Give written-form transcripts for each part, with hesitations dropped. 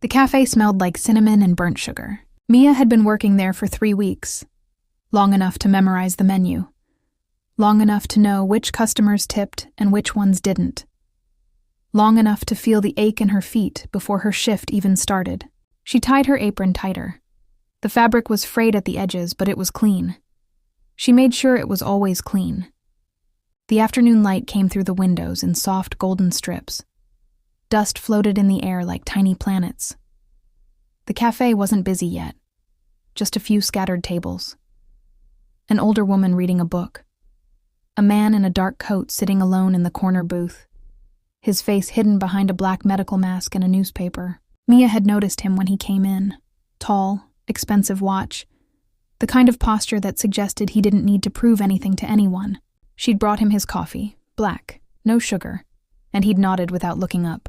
The cafe smelled like cinnamon and burnt sugar. Mia had been working there for 3 weeks, long enough to memorize the menu, long enough to know which customers tipped and which ones didn't, long enough to feel the ache in her feet before her shift even started. She tied her apron tighter. The fabric was frayed at the edges, but it was clean. She made sure it was always clean. The afternoon light came through the windows in soft golden strips. Dust floated in the air like tiny planets. The cafe wasn't busy yet. Just a few scattered tables. An older woman reading a book. A man in a dark coat sitting alone in the corner booth, his face hidden behind a black medical mask and a newspaper. Mia had noticed him when he came in. Tall, expensive watch. The kind of posture that suggested he didn't need to prove anything to anyone. She'd brought him his coffee, black, no sugar, and he'd nodded without looking up.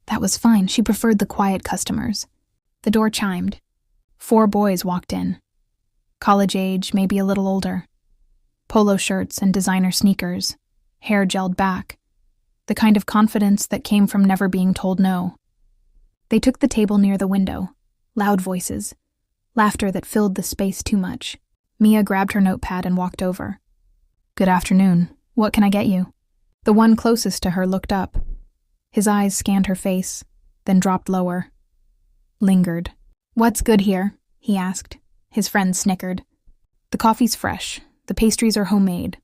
That was fine. She preferred the quiet customers. The door chimed. 4 boys walked in. College age, maybe a little older. Polo shirts and designer sneakers, hair gelled back. The kind of confidence that came from never being told no. They took the table near the window. Loud voices. Laughter that filled the space too much. Mia grabbed her notepad and walked over. Good afternoon. What can I get you? The one closest to her looked up. His eyes scanned her face, then dropped lower. Lingered. What's good here? He asked. His friend snickered. The coffee's fresh. The pastries are homemade.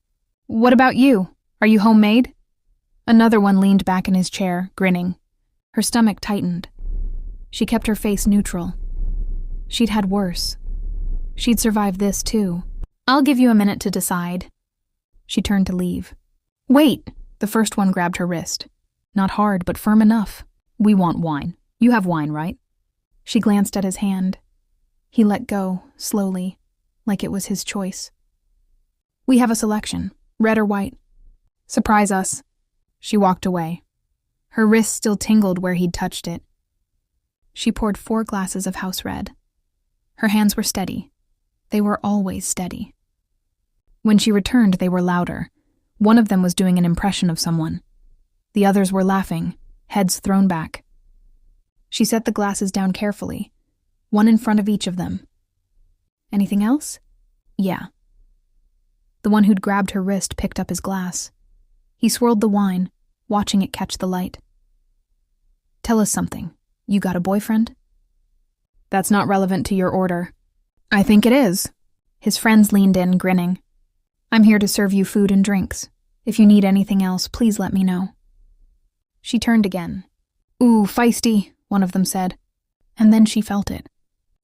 What about you? Are you homemade? Another one leaned back in his chair, grinning. Her stomach tightened. She kept her face neutral. She'd had worse. She'd survived this, too. I'll give you a minute to decide. She turned to leave. Wait! The first one grabbed her wrist. Not hard, but firm enough. We want wine. You have wine, right? She glanced at his hand. He let go, slowly, like it was his choice. We have a selection, red or white. Surprise us. She walked away. Her wrist still tingled where he'd touched it. She poured 4 glasses of house red. Her hands were steady. They were always steady. When she returned, they were louder. One of them was doing an impression of someone. The others were laughing, heads thrown back. She set the glasses down carefully, one in front of each of them. Anything else? Yeah. The one who'd grabbed her wrist picked up his glass. He swirled the wine, watching it catch the light. Tell us something. You got a boyfriend? That's not relevant to your order. I think it is. His friends leaned in, grinning. I'm here to serve you food and drinks. If you need anything else, please let me know. She turned again. Ooh, feisty, one of them said. And then she felt it.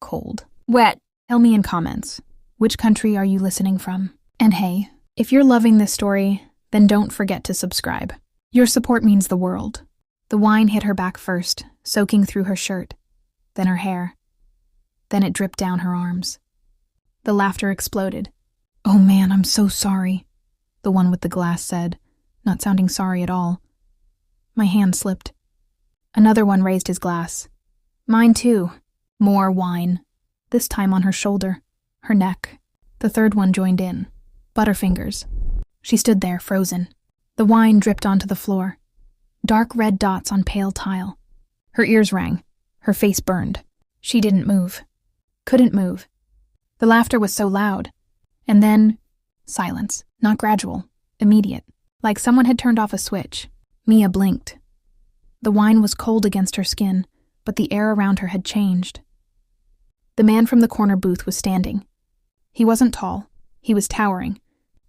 Cold. Wet. Tell me in comments. Which country are you listening from? And hey, if you're loving this story, then don't forget to subscribe. Your support means the world. The wine hit her back first, soaking through her shirt, then her hair. Then it dripped down her arms. The laughter exploded. Oh man, I'm so sorry, the one with the glass said, not sounding sorry at all. My hand slipped. Another one raised his glass. Mine too. More wine. This time on her shoulder, her neck. The third one joined in. Butterfingers. She stood there, frozen. The wine dripped onto the floor. Dark red dots on pale tile. Her ears rang. Her face burned. She didn't move. Couldn't move. The laughter was so loud. And then, silence. Not gradual. Immediate. Like someone had turned off a switch. Mia blinked. The wine was cold against her skin, but the air around her had changed. The man from the corner booth was standing. He wasn't tall. He was towering.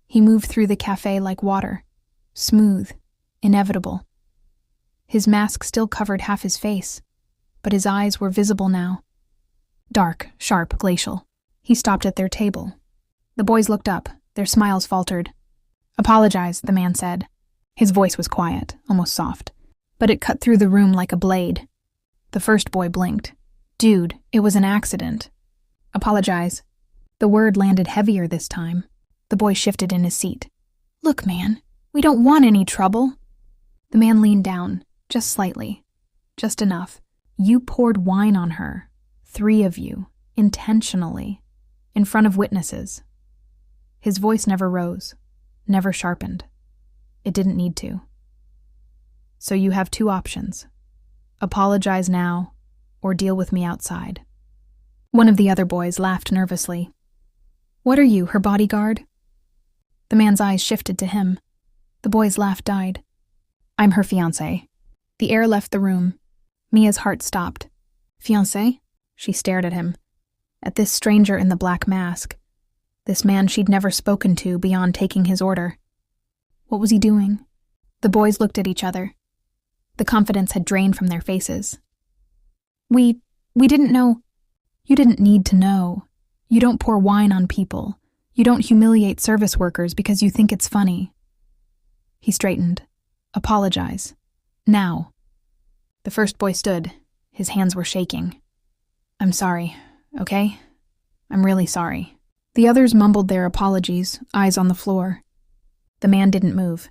He moved through the cafe like water. Smooth. Inevitable. His mask still covered half his face, but his eyes were visible now. Dark, sharp, glacial. He stopped at their table. The boys looked up. Their smiles faltered. Apologize, the man said. His voice was quiet, almost soft, but it cut through the room like a blade. The first boy blinked. Dude, it was an accident. Apologize. The word landed heavier this time. The boy shifted in his seat. Look, man, we don't want any trouble. The man leaned down, just slightly. Just enough. You poured wine on her. 3 of you, intentionally, in front of witnesses. His voice never rose, never sharpened. It didn't need to. So you have 2 options. Apologize now, or deal with me outside. One of the other boys laughed nervously. What are you, her bodyguard? The man's eyes shifted to him. The boy's laugh died. I'm her fiancé. The air left the room. Mia's heart stopped. Fiancé? She stared at him. At this stranger in the black mask. This man she'd never spoken to beyond taking his order. What was he doing? The boys looked at each other. The confidence had drained from their faces. We didn't know. You didn't need to know. You don't pour wine on people. You don't humiliate service workers because you think it's funny. He straightened. Apologize. Now. The first boy stood. His hands were shaking. I'm sorry, okay? I'm really sorry. The others mumbled their apologies, eyes on the floor. The man didn't move.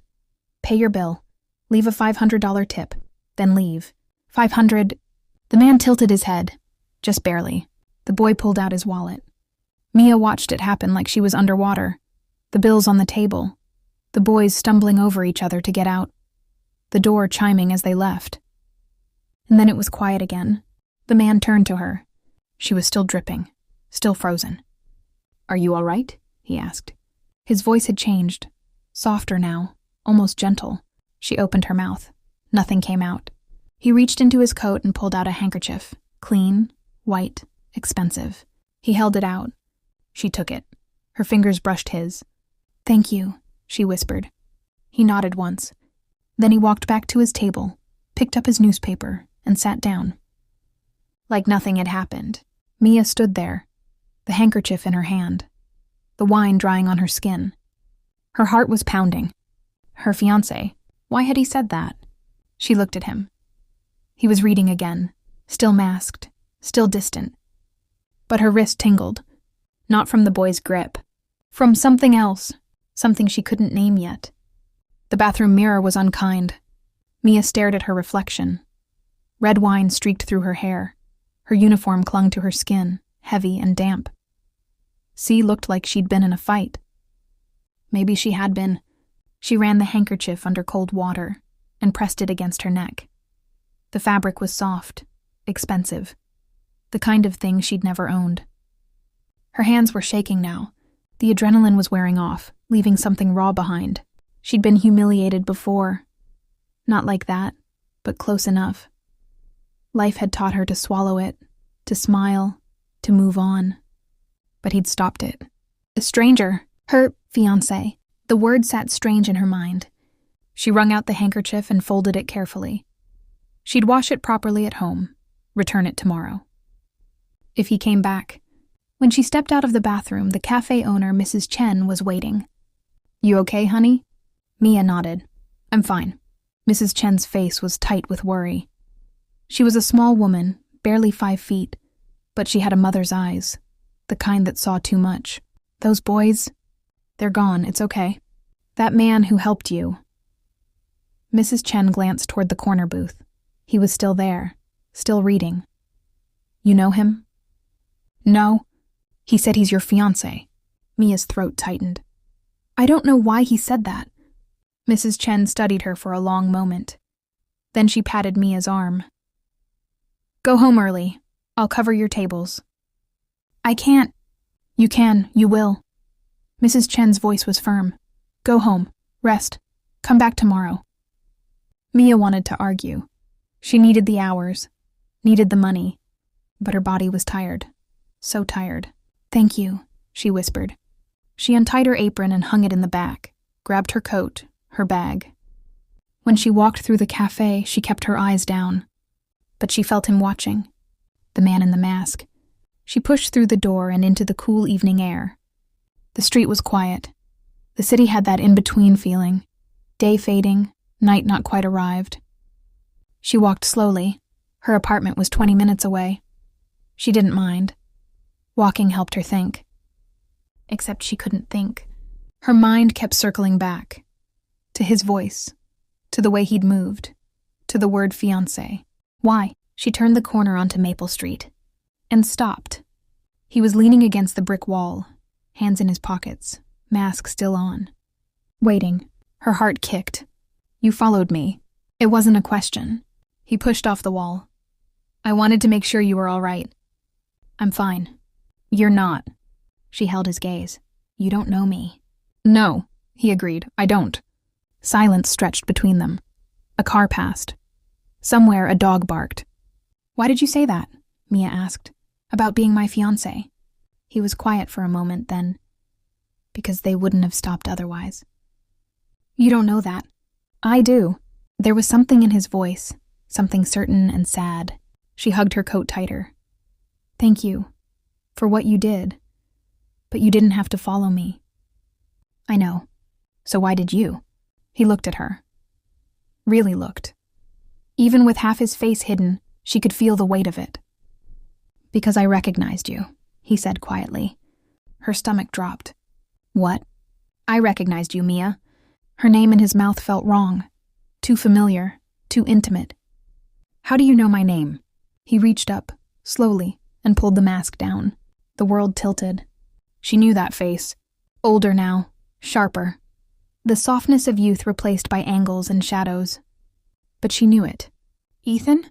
Pay your bill. Leave a $500 tip. Then leave. 500. The man tilted his head. Just barely. The boy pulled out his wallet. Mia watched it happen like she was underwater. The bills on the table. The boys stumbling over each other to get out. The door chiming as they left. And then it was quiet again. The man turned to her. She was still dripping. Still frozen. Are you all right? He asked. His voice had changed. Softer now. Almost gentle. She opened her mouth. Nothing came out. He reached into his coat and pulled out a handkerchief. Clean, white, expensive. He held it out. She took it. Her fingers brushed his. Thank you, she whispered. He nodded once. Then he walked back to his table, picked up his newspaper, and sat down. Like nothing had happened. Mia stood there, the handkerchief in her hand, the wine drying on her skin. Her heart was pounding. Her fiancé. Why had he said that? She looked at him. He was reading again, still masked, still distant. But her wrist tingled. Not from the boy's grip. From something else, something she couldn't name yet. The bathroom mirror was unkind. Mia stared at her reflection. Red wine streaked through her hair. Her uniform clung to her skin, heavy and damp. C looked like she'd been in a fight. Maybe she had been. She ran the handkerchief under cold water and pressed it against her neck. The fabric was soft, expensive, the kind of thing she'd never owned. Her hands were shaking now. The adrenaline was wearing off, leaving something raw behind. She'd been humiliated before. Not like that, but close enough. Life had taught her to swallow it, to smile, to move on. But he'd stopped it. A stranger, her fiancé. The word sat strange in her mind. She wrung out the handkerchief and folded it carefully. She'd wash it properly at home, return it tomorrow. If he came back. When she stepped out of the bathroom, the cafe owner, Mrs. Chen, was waiting. You okay, honey? Mia nodded. I'm fine. Mrs. Chen's face was tight with worry. She was a small woman, barely 5 feet, but she had a mother's eyes, the kind that saw too much. Those boys, they're gone, it's okay. That man who helped you. Mrs. Chen glanced toward the corner booth. He was still there, still reading. You know him? No. He said he's your fiancé. Mia's throat tightened. I don't know why he said that. Mrs. Chen studied her for a long moment. Then she patted Mia's arm. Go home early. I'll cover your tables. I can't. You can, you will. Mrs. Chen's voice was firm. Go home. Rest. Come back tomorrow. Mia wanted to argue. She needed the hours, needed the money, but her body was tired. So tired. Thank you, she whispered. She untied her apron and hung it in the back, grabbed her coat, her bag. When she walked through the cafe, she kept her eyes down. But she felt him watching. The man in the mask. She pushed through the door and into the cool evening air. The street was quiet. The city had that in-between feeling. Day fading, night not quite arrived. She walked slowly. Her apartment was 20 minutes away. She didn't mind. Walking helped her think. Except she couldn't think. Her mind kept circling back. To his voice. To the way he'd moved. To the word fiancé. Why? She turned the corner onto Maple Street. And stopped. He was leaning against the brick wall, hands in his pockets, mask still on. Waiting. Her heart kicked. You followed me. It wasn't a question. He pushed off the wall. I wanted to make sure you were all right. I'm fine. You're not. She held his gaze. You don't know me. No, he agreed. I don't. Silence stretched between them. A car passed. Somewhere a dog barked. Why did you say that? Mia asked. About being my fiancé. He was quiet for a moment, then, because they wouldn't have stopped otherwise. You don't know that. I do. There was something in his voice, something certain and sad. She hugged her coat tighter. Thank you for what you did, but you didn't have to follow me. I know. So why did you? He looked at her. Really looked. Even with half his face hidden, she could feel the weight of it. Because I recognized you, he said quietly. Her stomach dropped. What? I recognized you, Mia. Her name in his mouth felt wrong. Too familiar, too intimate. How do you know my name? He reached up, slowly, and pulled the mask down. The world tilted. She knew that face. Older now, sharper. The softness of youth replaced by angles and shadows. But she knew it. Ethan?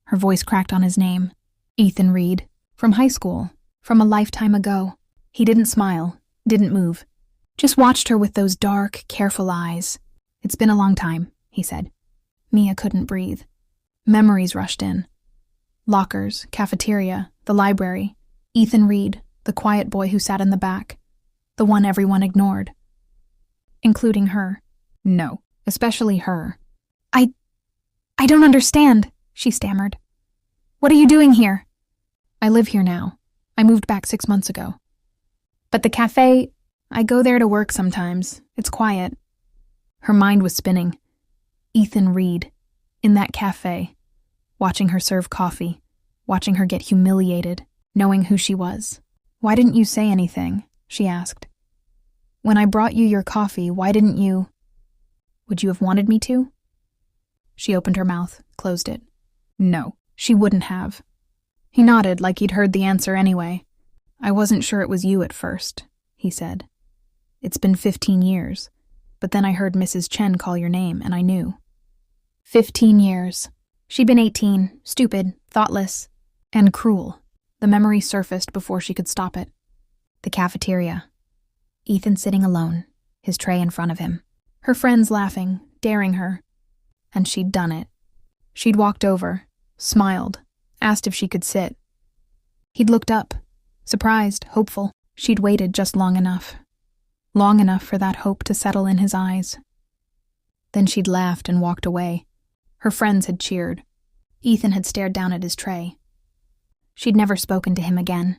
Her voice cracked on his name. Ethan Reed. From high school. From a lifetime ago. He didn't smile, didn't move. Just watched her with those dark, careful eyes. It's been a long time, he said. Mia couldn't breathe. Memories rushed in. Lockers, cafeteria, the library. Ethan Reed, the quiet boy who sat in the back. The one everyone ignored. Including her. No, especially her. I don't understand, she stammered. What are you doing here? I live here now. I moved back 6 months ago. But the cafe, I go there to work sometimes. It's quiet. Her mind was spinning. Ethan Reed, in that cafe, watching her serve coffee, watching her get humiliated, knowing who she was. Why didn't you say anything? She asked. When I brought you your coffee, why didn't you? Would you have wanted me to? She opened her mouth, closed it. No, she wouldn't have. He nodded like he'd heard the answer anyway. I wasn't sure it was you at first, he said. It's been 15 years, but then I heard Mrs. Chen call your name and I knew. 15 years. She'd been 18, stupid, thoughtless, and cruel. The memory surfaced before she could stop it. The cafeteria. Ethan sitting alone, his tray in front of him. Her friends laughing, daring her. And she'd done it. She'd walked over, smiled, asked if she could sit. He'd looked up, surprised, hopeful. She'd waited just long enough for that hope to settle in his eyes. Then she'd laughed and walked away. Her friends had cheered. Ethan had stared down at his tray. She'd never spoken to him again.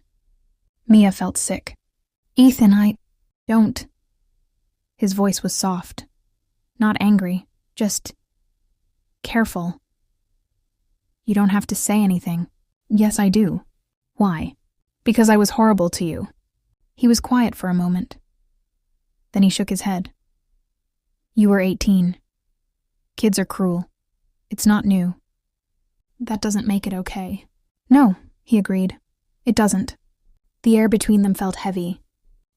Mia felt sick. Ethan, I don't. His voice was soft. Not angry, just careful. You don't have to say anything. Yes, I do. Why? Because I was horrible to you. He was quiet for a moment. Then he shook his head. You were 18. Kids are cruel. It's not new. That doesn't make it okay. No, he agreed. It doesn't. The air between them felt heavy.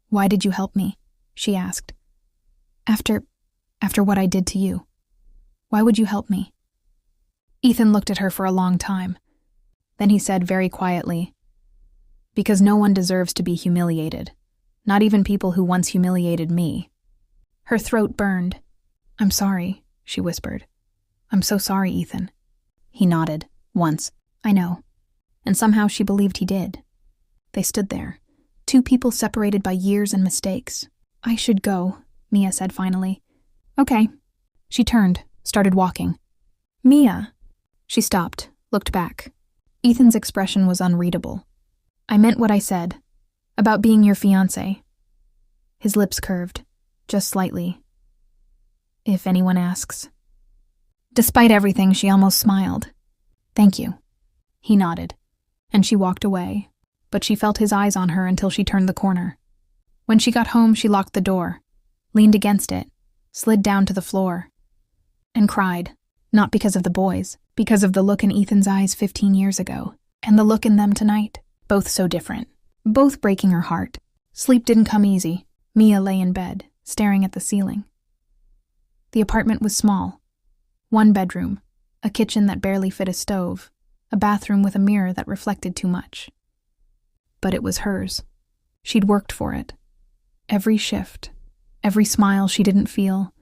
Why did you help me? She asked. After what I did to you. Why would you help me? Ethan looked at her for a long time. Then he said very quietly, because no one deserves to be humiliated. Not even people who once humiliated me. Her throat burned. I'm sorry, she whispered. I'm so sorry, Ethan. He nodded, once. I know. And somehow she believed he did. They stood there, two people separated by years and mistakes. I should go, Mia said finally. Okay. She turned, started walking. Mia. She stopped, looked back. Ethan's expression was unreadable. I meant what I said. About being your fiancé. His lips curved, just slightly. If anyone asks. Despite everything, she almost smiled. Thank you. He nodded, and she walked away, but she felt his eyes on her until she turned the corner. When she got home, she locked the door, leaned against it, slid down to the floor, and cried, not because of the boys, because of the look in Ethan's eyes 15 years ago, and the look in them tonight, both so different. Both breaking her heart. Sleep didn't come easy. Mia lay in bed, staring at the ceiling. The apartment was small. One bedroom, a kitchen that barely fit a stove, a bathroom with a mirror that reflected too much. But it was hers. She'd worked for it. Every shift, every smile she didn't feel,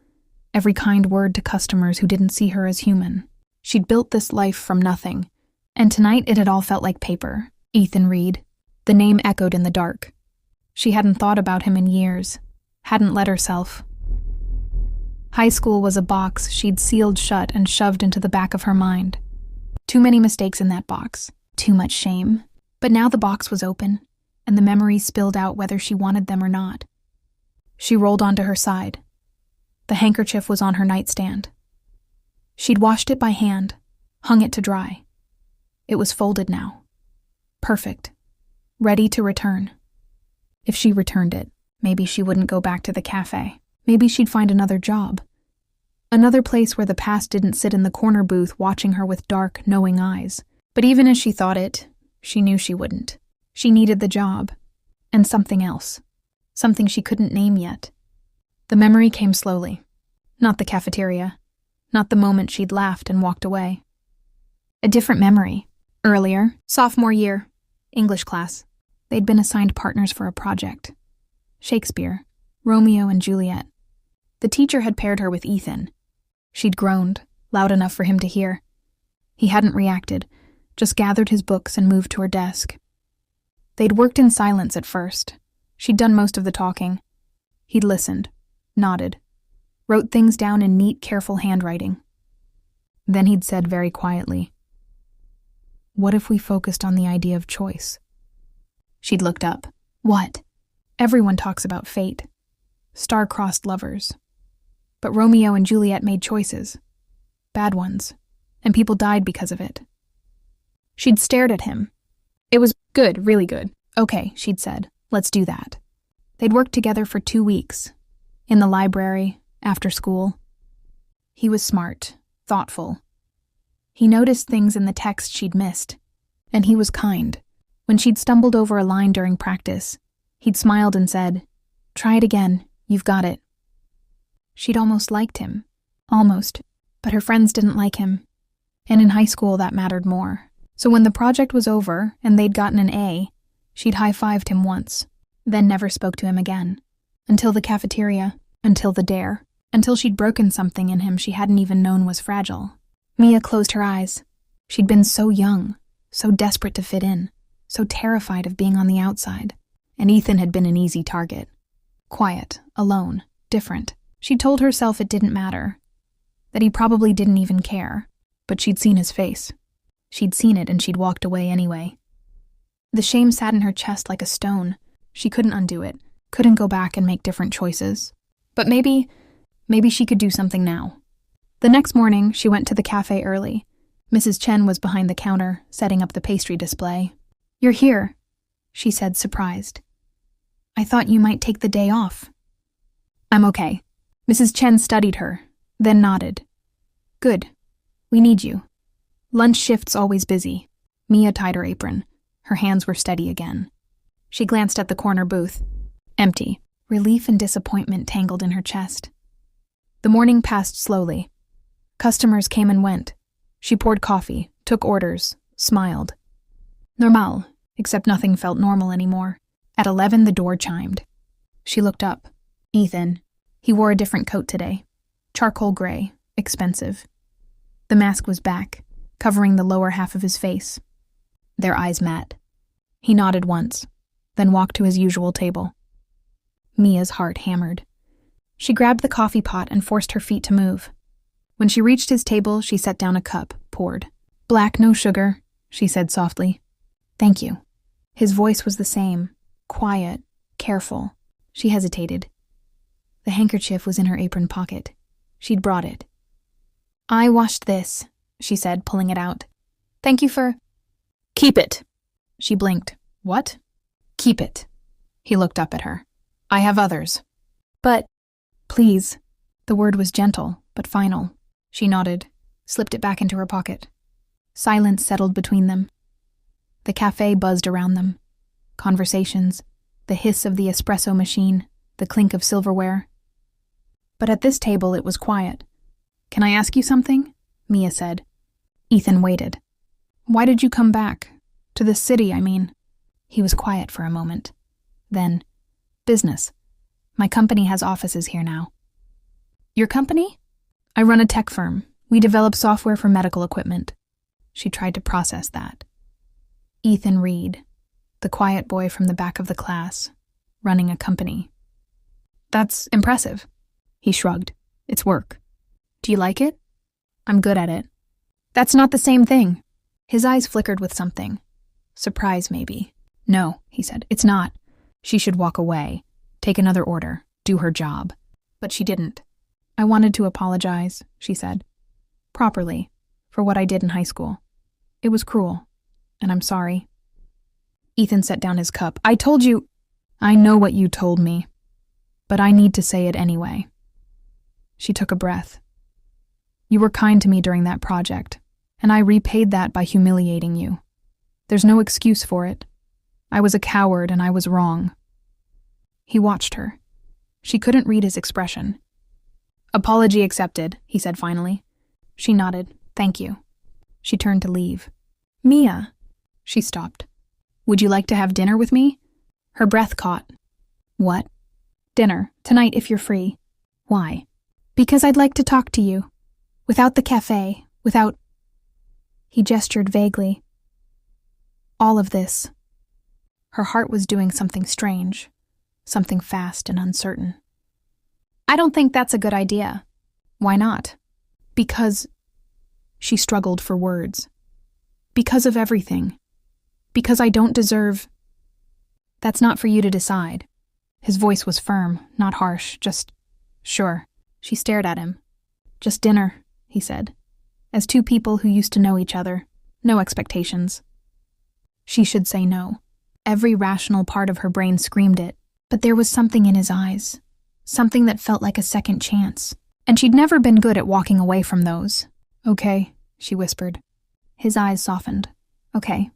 every kind word to customers who didn't see her as human. She'd built this life from nothing, and tonight it had all felt like paper. Ethan Reed. The name echoed in the dark. She hadn't thought about him in years, hadn't let herself. High school was a box she'd sealed shut and shoved into the back of her mind. Too many mistakes in that box, too much shame. But now the box was open, and the memories spilled out whether she wanted them or not. She rolled onto her side. The handkerchief was on her nightstand. She'd washed it by hand, hung it to dry. It was folded now. Perfect. Ready to return. If she returned it, maybe she wouldn't go back to the cafe. Maybe she'd find another job. Another place where the past didn't sit in the corner booth watching her with dark, knowing eyes. But even as she thought it, she knew she wouldn't. She needed the job. And something else. Something she couldn't name yet. The memory came slowly. Not the cafeteria. Not the moment she'd laughed and walked away. A different memory. Earlier, sophomore year, English class. They'd been assigned partners for a project. Shakespeare, Romeo and Juliet. The teacher had paired her with Ethan. She'd groaned, loud enough for him to hear. He hadn't reacted, just gathered his books and moved to her desk. They'd worked in silence at first. She'd done most of the talking. He'd listened, nodded, wrote things down in neat, careful handwriting. Then he'd said very quietly, "What if we focused on the idea of choice?" She'd looked up. What? Everyone talks about fate. Star-crossed lovers. But Romeo and Juliet made choices. Bad ones. And people died because of it. She'd stared at him. It was good, really good. Okay, she'd said. Let's do that. They'd worked together for 2 weeks. In the library, after school. He was smart, thoughtful. He noticed things in the text she'd missed. And he was kind. When she'd stumbled over a line during practice, he'd smiled and said, "Try it again, you've got it." She'd almost liked him. Almost. But her friends didn't like him. And in high school that mattered more. So when the project was over and they'd gotten an A, she'd high-fived him once, then never spoke to him again. Until the cafeteria, until the dare, until she'd broken something in him she hadn't even known was fragile. Mia closed her eyes. She'd been so young, so desperate to fit in, so terrified of being on the outside. And Ethan had been an easy target. Quiet, alone, different. She told herself it didn't matter, that he probably didn't even care, but she'd seen his face. She'd seen it and she'd walked away anyway. The shame sat in her chest like a stone. She couldn't undo it, couldn't go back and make different choices. But maybe she could do something now. The next morning, she went to the cafe early. Mrs. Chen was behind the counter, setting up the pastry display. "You're here," she said, surprised. "I thought you might take the day off." "I'm okay." Mrs. Chen studied her, then nodded. "Good. We need you. Lunch shift's always busy." Mia tied her apron. Her hands were steady again. She glanced at the corner booth. Empty. Relief and disappointment tangled in her chest. The morning passed slowly. Customers came and went. She poured coffee, took orders, smiled. Normal, except nothing felt normal anymore. At 11, the door chimed. She looked up. Ethan. He wore a different coat today. Charcoal gray, expensive. The mask was back, covering the lower half of his face. Their eyes met. He nodded once, then walked to his usual table. Mia's heart hammered. She grabbed the coffee pot and forced her feet to move. When she reached his table, she set down a cup, poured. "Black, no sugar," she said softly. "Thank you." His voice was the same, quiet, careful. She hesitated. The handkerchief was in her apron pocket. She'd brought it. "I washed this," she said, pulling it out. "Thank you for—" "Keep it." She blinked. "What?" "Keep it." He looked up at her. "I have others." "But—" "Please." The word was gentle, but final. She nodded, slipped it back into her pocket. Silence settled between them. The cafe buzzed around them. Conversations, the hiss of the espresso machine, the clink of silverware. But at this table it was quiet. "Can I ask you something?" Mia said. Ethan waited. Why did you come back? To the city, I mean. He was quiet for a moment. Then, business. My company has offices here now. Your company? I run a tech firm. We develop software for medical equipment. She tried to process that. Ethan Reed, the quiet boy from the back of the class, running a company. That's impressive. He shrugged. It's work. Do you like it? I'm good at it. That's not the same thing. His eyes flickered with something. Surprise, maybe. No, he said, it's not. She should walk away, take another order, do her job. But she didn't. I wanted to apologize, she said. Properly, for what I did in high school. It was cruel, and I'm sorry. Ethan set down his cup. I told you. I know what you told me, but I need to say it anyway. She took a breath. You were kind to me during that project, and I repaid that by humiliating you. There's no excuse for it. I was a coward and I was wrong. He watched her. She couldn't read his expression. Apology accepted, he said finally. She nodded. Thank you. She turned to leave. Mia. She stopped. Would you like to have dinner with me? Her breath caught. What? Dinner, tonight if you're free. Why? Because I'd like to talk to you. Without the cafe, without... He gestured vaguely. All of this. Her heart was doing something strange, something fast and uncertain. I don't think that's a good idea. Why not? Because... She struggled for words. Because of everything. Because I don't deserve... That's not for you to decide. His voice was firm, not harsh, just... Sure. She stared at him. Just dinner, he said. As two people who used to know each other. No expectations. She should say no. Every rational part of her brain screamed it, but there was something in his eyes. Something that felt like a second chance. And she'd never been good at walking away from those. Okay, she whispered. His eyes softened. Okay.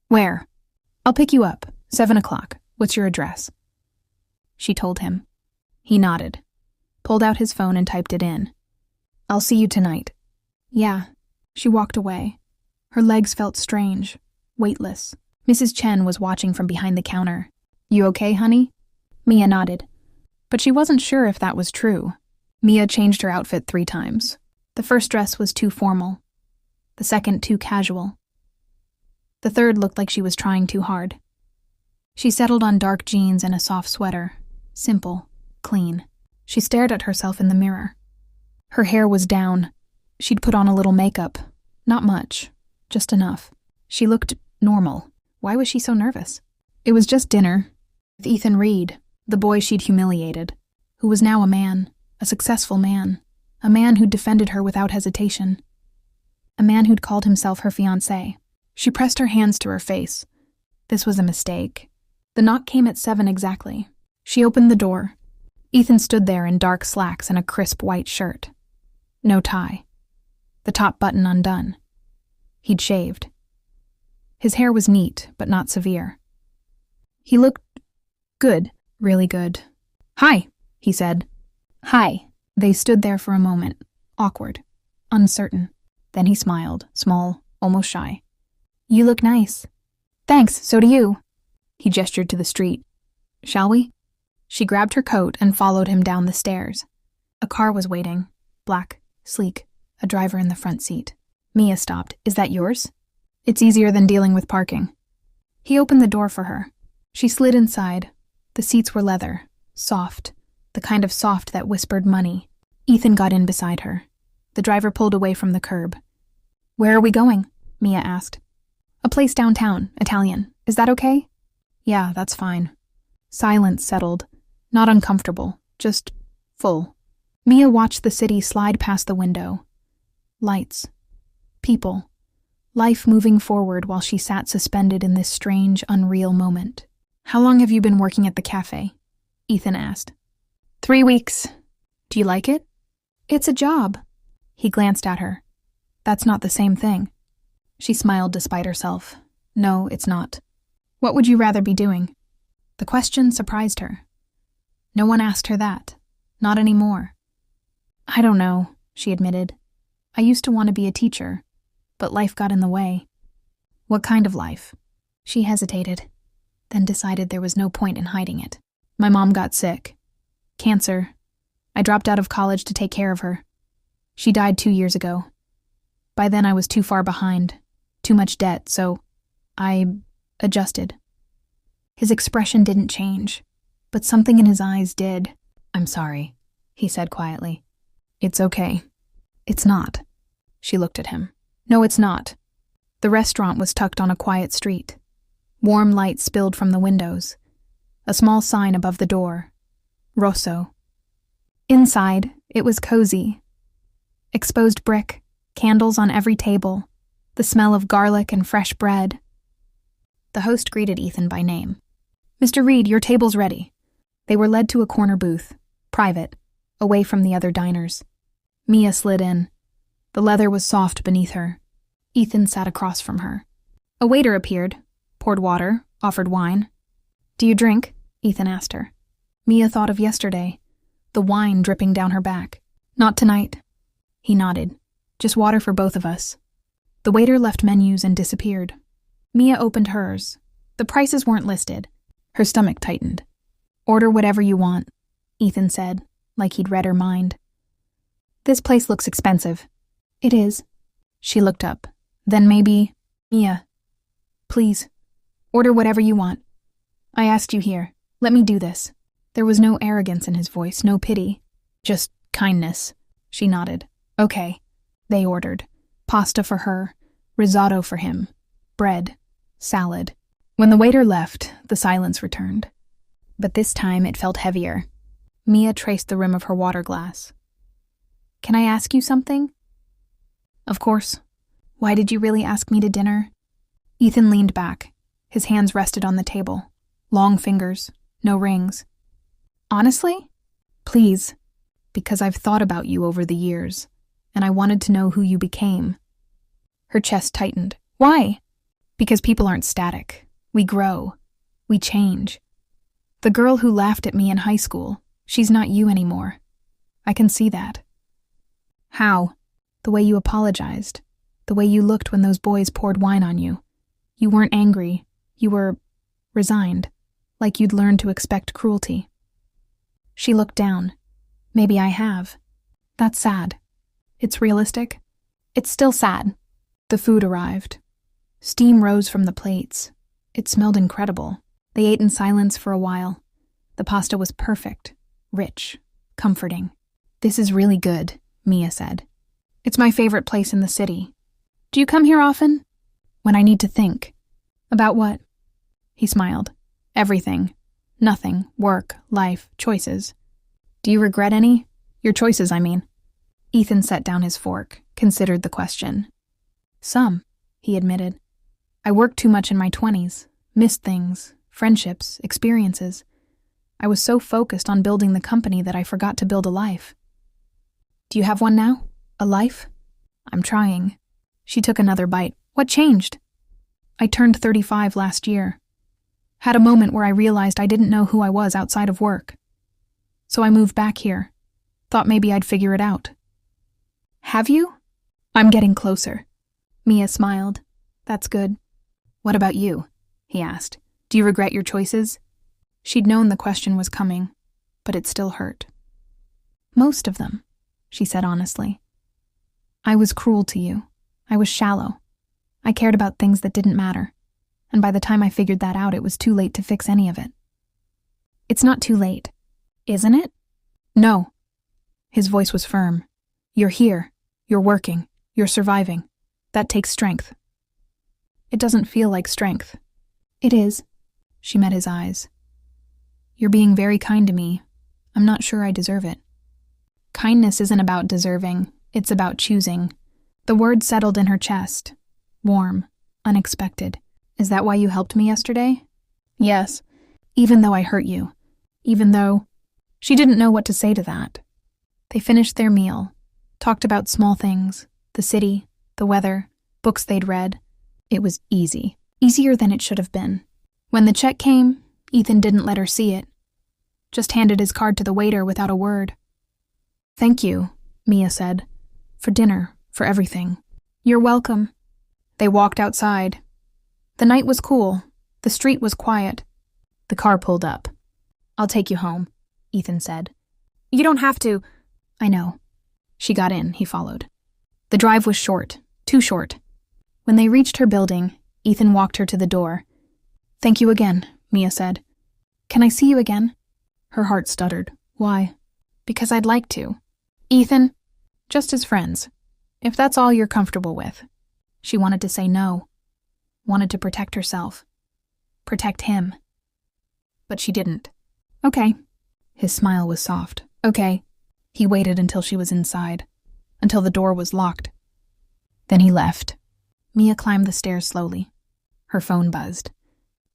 Where? I'll pick you up. 7 o'clock. What's your address? She told him. He nodded, pulled out his phone and typed it in. I'll see you tonight. Yeah. She walked away. Her legs felt strange, weightless. Mrs. Chen was watching from behind the counter. You okay, honey? Mia nodded. But she wasn't sure if that was true. Mia changed her outfit 3 times. The first dress was too formal. The second too casual. The third looked like she was trying too hard. She settled on dark jeans and a soft sweater. Simple, clean. She stared at herself in the mirror. Her hair was down. She'd put on a little makeup. Not much, just enough. She looked normal. Why was she so nervous? It was just dinner. With Ethan Reed, the boy she'd humiliated, who was now a man, a successful man, a man who'd defended her without hesitation, a man who'd called himself her fiancé. She pressed her hands to her face. This was a mistake. The knock came at 7 exactly. She opened the door. Ethan stood there in dark slacks and a crisp white shirt. No tie. The top button undone. He'd shaved. His hair was neat, but not severe. He looked good, really good. Hi, he said. Hi. They stood there for a moment, awkward, uncertain. Then he smiled, small, almost shy. You look nice. Thanks, so do you. He gestured to the street. Shall we? She grabbed her coat and followed him down the stairs. A car was waiting, black, sleek, a driver in the front seat. Mia stopped. Is that yours? It's easier than dealing with parking. He opened the door for her. She slid inside. The seats were leather, soft, the kind of soft that whispered money. Ethan got in beside her. The driver pulled away from the curb. Where are we going? Mia asked. A place downtown, Italian. Is that okay? Yeah, that's fine. Silence settled. Not uncomfortable, just full. Mia watched the city slide past the window. Lights. People. Life moving forward while she sat suspended in this strange, unreal moment. How long have you been working at the cafe? Ethan asked. 3 weeks. Do you like it? It's a job. He glanced at her. That's not the same thing. She smiled despite herself. No, it's not. What would you rather be doing? The question surprised her. No one asked her that. Not anymore. I don't know, she admitted. I used to want to be a teacher, but life got in the way. What kind of life? She hesitated, then decided there was no point in hiding it. My mom got sick. Cancer. I dropped out of college to take care of her. She died 2 years ago. By then I was too far behind, too much debt, so I adjusted. His expression didn't change, but something in his eyes did. I'm sorry, he said quietly. It's okay. It's not. She looked at him. No, it's not. The restaurant was tucked on a quiet street. Warm light spilled from the windows. A small sign above the door. Rosso. Inside, it was cozy. Exposed brick, candles on every table, the smell of garlic and fresh bread. The host greeted Ethan by name. Mr. Reed, your table's ready. They were led to a corner booth, private, away from the other diners. Mia slid in. The leather was soft beneath her. Ethan sat across from her. A waiter appeared, poured water, offered wine. Do you drink? Ethan asked her. Mia thought of yesterday, the wine dripping down her back. Not tonight. He nodded. Just water for both of us. The waiter left menus and disappeared. Mia opened hers. The prices weren't listed. Her stomach tightened. Order whatever you want, Ethan said, like he'd read her mind. This place looks expensive. It is. She looked up. Then maybe, Mia, please, order whatever you want. I asked you here. Let me do this. There was no arrogance in his voice, no pity. Just kindness. She nodded. Okay. They ordered. Pasta for her, risotto for him, bread, salad. When the waiter left, the silence returned. But this time it felt heavier. Mia traced the rim of her water glass. Can I ask you something? Of course. Why did you really ask me to dinner? Ethan leaned back. His hands rested on the table. Long fingers, no rings. Honestly? Please. Because I've thought about you over the years, and I wanted to know who you became. Her chest tightened. Why? Because people aren't static. We grow. We change. The girl who laughed at me in high school, she's not you anymore. I can see that. How? The way you apologized. The way you looked when those boys poured wine on you. You weren't angry. You were resigned, like you'd learned to expect cruelty. She looked down. Maybe I have. That's sad. It's realistic. It's still sad. The food arrived. Steam rose from the plates. It smelled incredible. They ate in silence for a while. The pasta was perfect, rich, comforting. This is really good, Mia said. It's my favorite place in the city. Do you come here often? When I need to think. About what? He smiled. Everything. Nothing. Work, life, choices. Do you regret any? Your choices, I mean. Ethan set down his fork, considered the question. Some, he admitted. I worked too much in my 20s, missed things, friendships, experiences. I was so focused on building the company that I forgot to build a life. Do you have one now? A life? I'm trying. She took another bite. What changed? I turned 35 last year. Had a moment where I realized I didn't know who I was outside of work. So I moved back here. Thought maybe I'd figure it out. Have you? I'm getting closer. Mia smiled. That's good. What about you? He asked. Do you regret your choices? She'd known the question was coming, but it still hurt. Most of them, she said honestly. I was cruel to you. I was shallow. I cared about things that didn't matter. And by the time I figured that out, it was too late to fix any of it. It's not too late. Isn't it? No. His voice was firm. You're here. You're working. You're surviving. That takes strength. It doesn't feel like strength. It is. She met his eyes. You're being very kind to me. I'm not sure I deserve it. Kindness isn't about deserving. It's about choosing. The word settled in her chest. Warm. Unexpected. Is that why you helped me yesterday? Yes. Even though I hurt you. Even though... She didn't know what to say to that. They finished their meal. Talked about small things. The city. The weather. Books they'd read. It was easy. Easier than it should have been. When the check came, Ethan didn't let her see it. Just handed his card to the waiter without a word. Thank you, Mia said. For dinner, for everything. You're welcome. They walked outside. The night was cool. The street was quiet. The car pulled up. "I'll take you home," Ethan said. "You don't have to." "I know." She got in, he followed. The drive was short, too short. When they reached her building, Ethan walked her to the door. "Thank you again," Mia said. "Can I see you again?" Her heart stuttered. "Why?" "Because I'd like to." "Ethan?" "Just as friends. If that's all you're comfortable with." She wanted to say no. Wanted to protect herself. Protect him. But she didn't. "Okay." His smile was soft. "Okay." He waited until she was inside. Until the door was locked. Then he left. Mia climbed the stairs slowly. Her phone buzzed.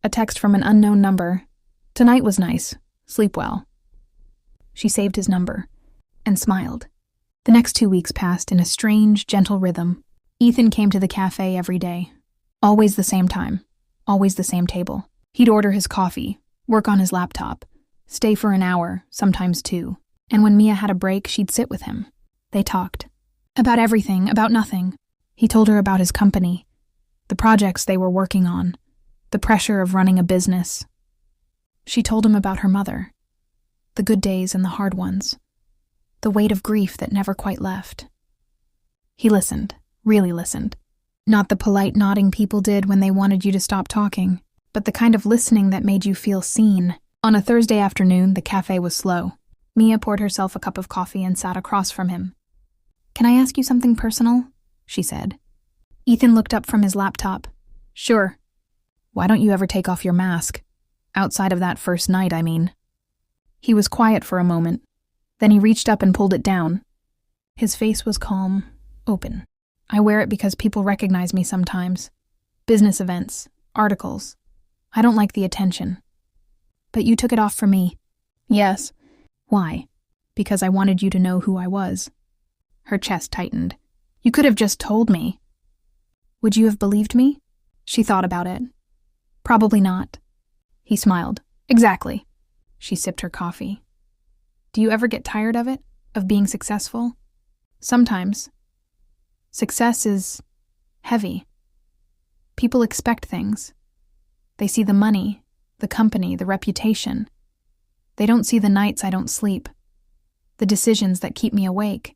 A text from an unknown number. "Tonight was nice. Sleep well." She saved his number and smiled. The next 2 weeks passed in a strange, gentle rhythm. Ethan came to the cafe every day. Always the same time. Always the same table. He'd order his coffee, work on his laptop, stay for an hour, sometimes 2. And when Mia had a break, she'd sit with him. They talked. About everything, about nothing. He told her about his company, the projects they were working on, the pressure of running a business. She told him about her mother, the good days and the hard ones, the weight of grief that never quite left. He listened, really listened. Not the polite nodding people did when they wanted you to stop talking, but the kind of listening that made you feel seen. On a Thursday afternoon, the cafe was slow. Mia poured herself a cup of coffee and sat across from him. "Can I ask you something personal?" she said. Ethan looked up from his laptop. "Sure." "Why don't you ever take off your mask? Outside of that first night, I mean." He was quiet for a moment. Then he reached up and pulled it down. His face was calm, open. "I wear it because people recognize me sometimes. Business events, articles. I don't like the attention." "But you took it off for me." "Yes." "Why?" "Because I wanted you to know who I was." Her chest tightened. "You could have just told me." "Would you have believed me?" She thought about it. "Probably not." He smiled. "Exactly." She sipped her coffee. "Do you ever get tired of it? Of being successful?" "Sometimes. Success is heavy. People expect things. They see the money, the company, the reputation. They don't see the nights I don't sleep, the decisions that keep me awake,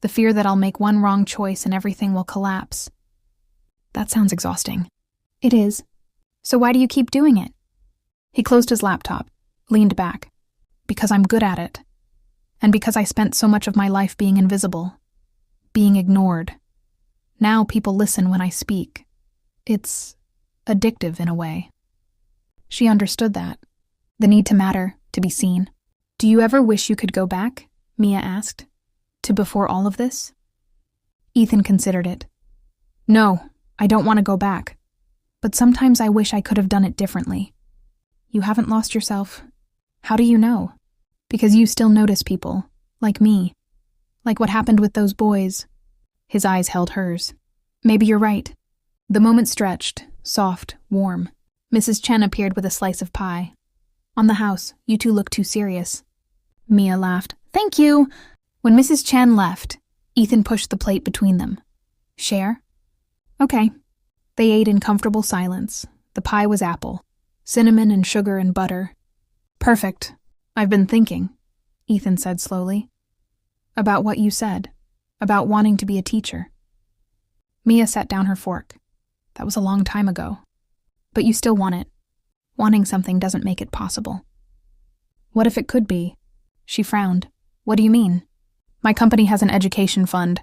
the fear that I'll make one wrong choice and everything will collapse." "That sounds exhausting." "It is. So why do you keep doing it?" He closed his laptop, leaned back. "Because I'm good at it. And because I spent so much of my life being invisible, being ignored. Now people listen when I speak. It's addictive in a way." She understood that. The need to matter, to be seen. "Do you ever wish you could go back?" Mia asked. "To before all of this?" Ethan considered it. "No, I don't want to go back. But sometimes I wish I could have done it differently." "You haven't lost yourself." "How do you know?" "Because you still notice people, like me. Like what happened with those boys." His eyes held hers. "Maybe you're right." The moment stretched, soft, warm. Mrs. Chen appeared with a slice of pie. "On the house, you two look too serious." Mia laughed. "Thank you." When Mrs. Chen left, Ethan pushed the plate between them. "Share?" "Okay." They ate in comfortable silence. The pie was apple, cinnamon and sugar and butter. "Perfect. I've been thinking," Ethan said slowly. "About what you said, about wanting to be a teacher." Mia set down her fork. "That was a long time ago. But you still want it. Wanting something doesn't make it possible." "What if it could be?" She frowned. "What do you mean?" "My company has an education fund.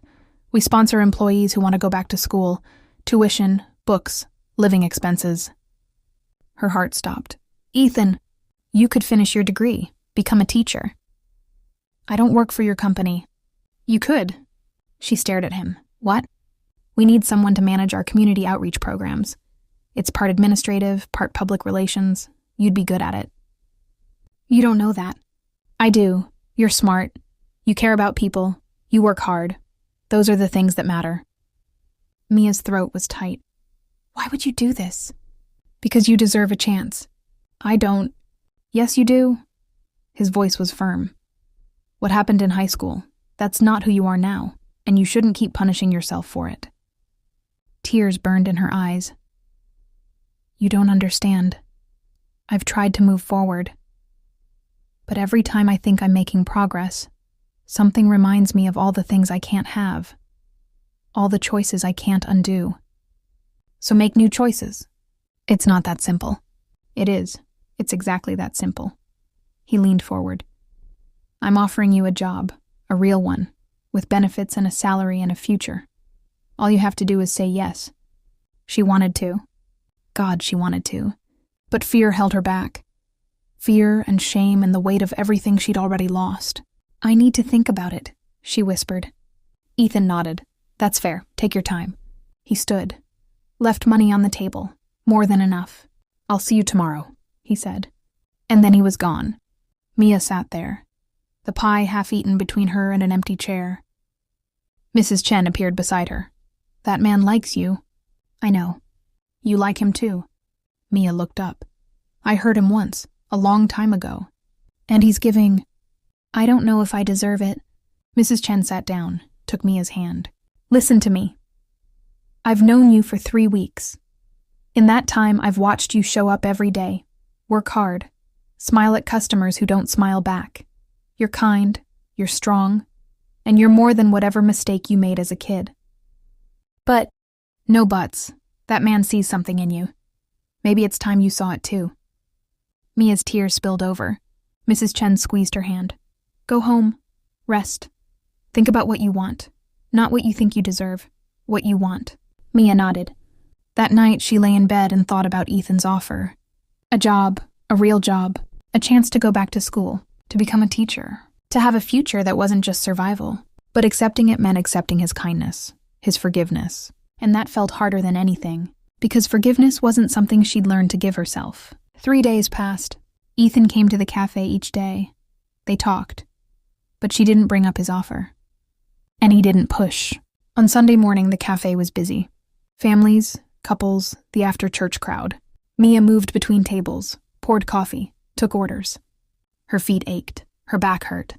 We sponsor employees who want to go back to school. Tuition, books, living expenses." Her heart stopped. "Ethan, you could finish your degree, become a teacher." "I don't work for your company." "You could." She stared at him. "What?" "We need someone to manage our community outreach programs. It's part administrative, part public relations. You'd be good at it." "You don't know that." "I do. You're smart. You care about people. You work hard. Those are the things that matter." Mia's throat was tight. "Why would you do this?" "Because you deserve a chance." "I don't." "Yes, you do." His voice was firm. "What happened in high school, that's not who you are now, and you shouldn't keep punishing yourself for it." Tears burned in her eyes. You don't understand. I've tried to move forward. But every time I think I'm making progress, something reminds me of all the things I can't have. All the choices I can't undo. So make new choices. It's not that simple. It is. It's exactly that simple. He leaned forward. I'm offering you a job, a real one, with benefits and a salary and a future. All you have to do is say yes. She wanted to. God, she wanted to. But fear held her back. Fear and shame and the weight of everything she'd already lost. I need to think about it, she whispered. Ethan nodded. That's fair. Take your time. He stood. Left money on the table. More than enough. I'll see you tomorrow, he said. And then he was gone. Mia sat there, the pie half-eaten between her and an empty chair. Mrs. Chen appeared beside her. That man likes you. I know. You like him too. Mia looked up. I heard him once, a long time ago. And he's giving... I don't know if I deserve it. Mrs. Chen sat down, took Mia's hand. Listen to me. I've known you for 3 weeks. In that time, I've watched you show up every day, work hard, smile at customers who don't smile back. You're kind, you're strong, and you're more than whatever mistake you made as a kid. But, no buts, that man sees something in you. Maybe it's time you saw it too. Mia's tears spilled over. Mrs. Chen squeezed her hand. Go home, rest. Think about what you want, not what you think you deserve, what you want. Mia nodded. That night, she lay in bed and thought about Ethan's offer. A job, a real job, a chance to go back to school, to become a teacher, to have a future that wasn't just survival. But accepting it meant accepting his kindness, his forgiveness. And that felt harder than anything, because forgiveness wasn't something she'd learned to give herself. 3 days passed. Ethan came to the cafe each day. They talked. But she didn't bring up his offer. And he didn't push. On Sunday morning, the cafe was busy. Families, couples, the after-church crowd. Mia moved between tables, poured coffee, took orders. Her feet ached, her back hurt.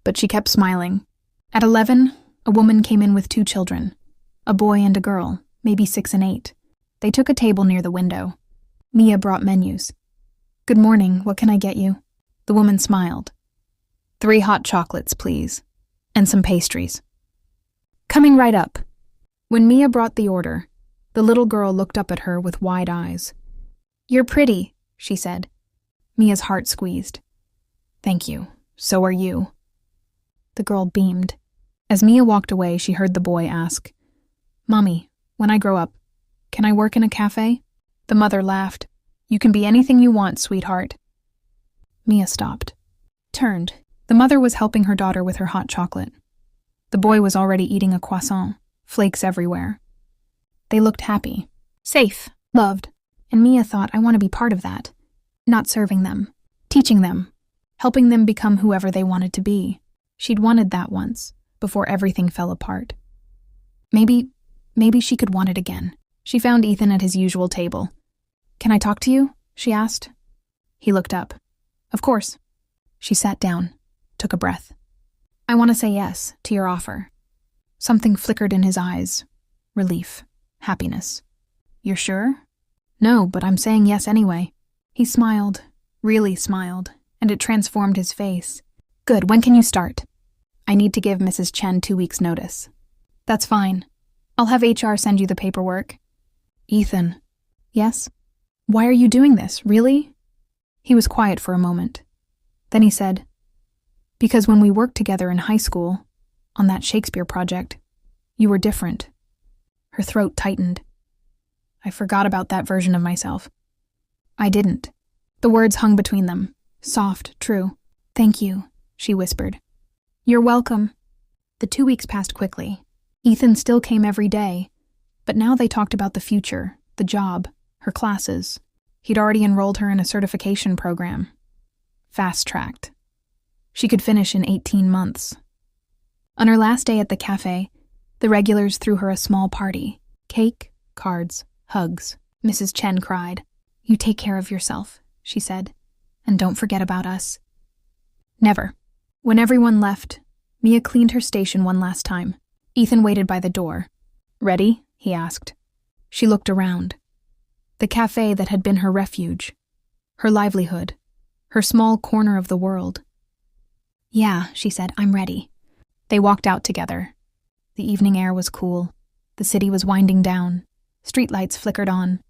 But she kept smiling. At 11, a woman came in with 2 children, a boy and a girl, maybe 6 and 8. They took a table near the window. Mia brought menus. Good morning, what can I get you? The woman smiled. 3 hot chocolates, please, and some pastries. Coming right up. When Mia brought the order, the little girl looked up at her with wide eyes. You're pretty, she said. Mia's heart squeezed. Thank you. So are you. The girl beamed. As Mia walked away, she heard the boy ask, Mommy, when I grow up, can I work in a cafe? The mother laughed. You can be anything you want, sweetheart. Mia stopped. Turned. The mother was helping her daughter with her hot chocolate. The boy was already eating a croissant, flakes everywhere. They looked happy, safe, loved, and Mia thought, I want to be part of that. Not serving them, teaching them, helping them become whoever they wanted to be. She'd wanted that once, before everything fell apart. Maybe she could want it again. She found Ethan at his usual table. Can I talk to you? She asked. He looked up. Of course. She sat down, took a breath. I want to say yes to your offer. Something flickered in his eyes. Relief. Happiness. You're sure? No, but I'm saying yes anyway. He smiled, really smiled, and it transformed his face. Good, when can you start? I need to give Mrs. Chen 2 weeks' notice. That's fine. I'll have HR send you the paperwork. Ethan. Yes? Why are you doing this, really? He was quiet for a moment. Then he said, because when we worked together in high school, on that Shakespeare project, you were different. Her throat tightened. I forgot about that version of myself. I didn't. The words hung between them, soft, true. Thank you, she whispered. You're welcome. The 2 weeks passed quickly. Ethan still came every day, but now they talked about the future, the job, her classes. He'd already enrolled her in a certification program. Fast-tracked. She could finish in 18 months. On her last day at the cafe, the regulars threw her a small party. Cake, cards, hugs. Mrs. Chen cried. You take care of yourself, she said, and don't forget about us. Never. When everyone left, Mia cleaned her station one last time. Ethan waited by the door. Ready? He asked. She looked around. The cafe that had been her refuge, her livelihood, her small corner of the world. "Yeah," she said, "I'm ready." They walked out together. The evening air was cool. The city was winding down. Streetlights flickered on.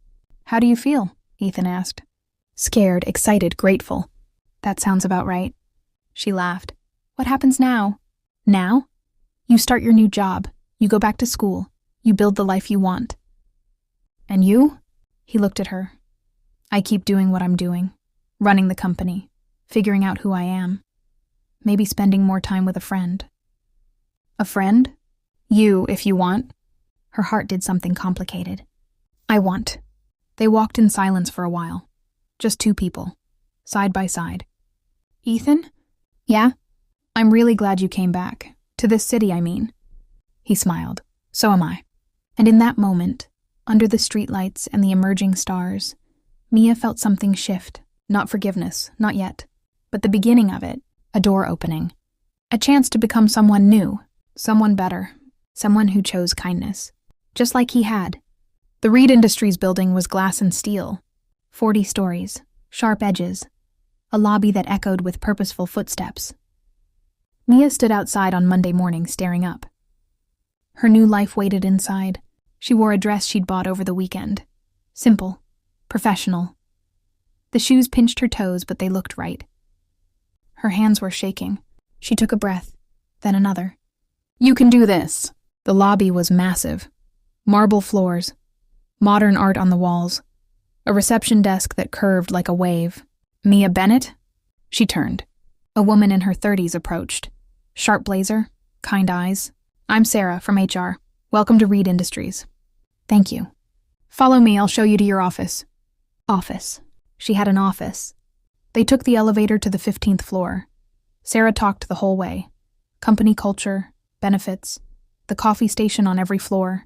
"How do you feel?" Ethan asked. "Scared, excited, grateful." "That sounds about right." She laughed. "What happens now?" "Now? You start your new job. You go back to school. You build the life you want." "And you?" He looked at her. "I keep doing what I'm doing. Running the company. Figuring out who I am. Maybe spending more time with a friend." "A friend?" "You, if you want." Her heart did something complicated. "I want." They walked in silence for a while. Just two people. Side by side. "Ethan?" "Yeah?" "I'm really glad you came back. To this city, I mean." He smiled. "So am I." And in that moment, under the streetlights and the emerging stars, Mia felt something shift. Not forgiveness, not yet. But the beginning of it, a door opening. A chance to become someone new, someone better, someone who chose kindness. Just like he had. The Reed Industries building was glass and steel. 40 stories, sharp edges, a lobby that echoed with purposeful footsteps. Mia stood outside on Monday morning staring up. Her new life waited inside. She wore a dress she'd bought over the weekend. Simple, professional. The shoes pinched her toes, but they looked right. Her hands were shaking. She took a breath, then another. "You can do this." The lobby was massive. Marble floors, modern art on the walls, a reception desk that curved like a wave. "Mia Bennett?" She turned. A woman in her 30s approached. Sharp blazer, kind eyes. "I'm Sarah from HR. Welcome to Reed Industries." "Thank you." "Follow me, I'll show you to your office." Office. She had an office. They took the elevator to the 15th floor. Sarah talked the whole way. Company culture, benefits, the coffee station on every floor.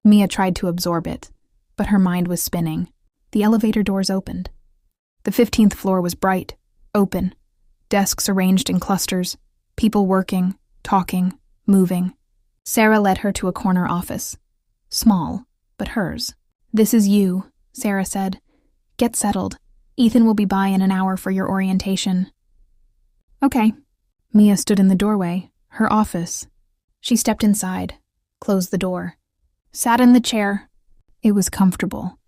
Mia tried to absorb it, but her mind was spinning. The elevator doors opened. The 15th floor was bright, open, desks arranged in clusters, people working, talking, moving. Sarah led her to a corner office. Small, but hers. "This is you," Sarah said. "Get settled. Ethan will be by in an hour for your orientation." "Okay." Mia stood in the doorway, her office. She stepped inside, closed the door, sat in the chair. It was comfortable.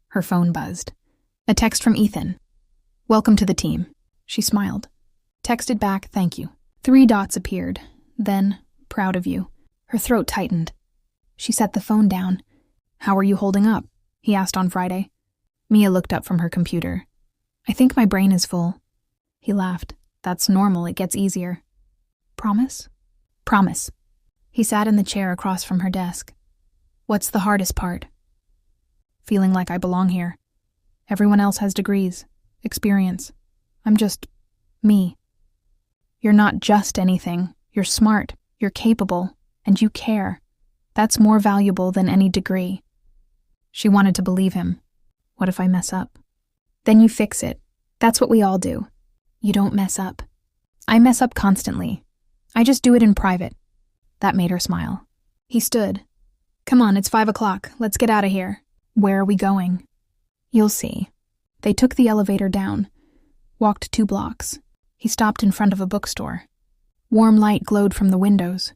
Her phone buzzed. A text from Ethan. "Welcome to the team." She smiled. Texted back, "Thank you." 3 dots appeared. Then, "Proud of you." Her throat tightened. She set the phone down. "How are you holding up?" he asked on Friday. Mia looked up from her computer. "I think my brain is full." He laughed. "That's normal, it gets easier." "Promise?" "Promise." He sat in the chair across from her desk. "What's the hardest part?" "Feeling like I belong here. Everyone else has degrees, experience. I'm just me." "You're not just anything. You're smart, you're capable, and you care. That's more valuable than any degree." She wanted to believe him. "What if I mess up?" "Then you fix it. That's what we all do. You don't mess up." "I mess up constantly. I just do it in private." That made her smile. He stood. "Come on, it's 5 o'clock. Let's get out of here." "Where are we going?" "You'll see." They took the elevator down, walked 2 blocks. He stopped in front of a bookstore. Warm light glowed from the windows,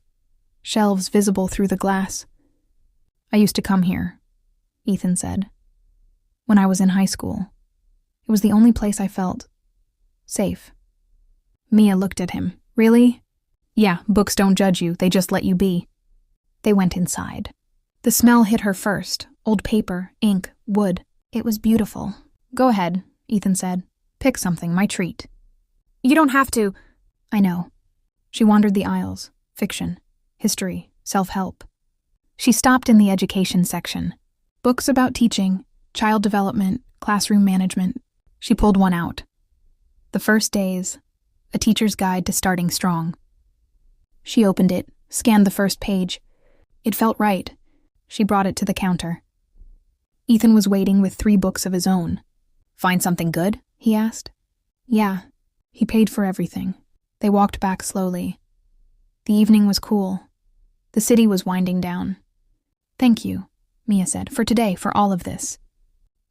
shelves visible through the glass. "I used to come here," Ethan said. "When I was in high school. It was the only place I felt safe." Mia looked at him. "Really?" "Yeah, books don't judge you, they just let you be." They went inside. The smell hit her first. Old paper, ink, wood. It was beautiful. "Go ahead," Ethan said. "Pick something, my treat." "You don't have to." "I know." She wandered the aisles. Fiction, history, self-help. She stopped in the education section. Books about teaching, child development, classroom management. She pulled one out. The First Days, A Teacher's Guide to Starting Strong. She opened it, scanned the first page. It felt right. She brought it to the counter. Ethan was waiting with 3 books of his own. "Find something good?" he asked. "Yeah." He paid for everything. They walked back slowly. The evening was cool. The city was winding down. "Thank you," Mia said, "for today, for all of this."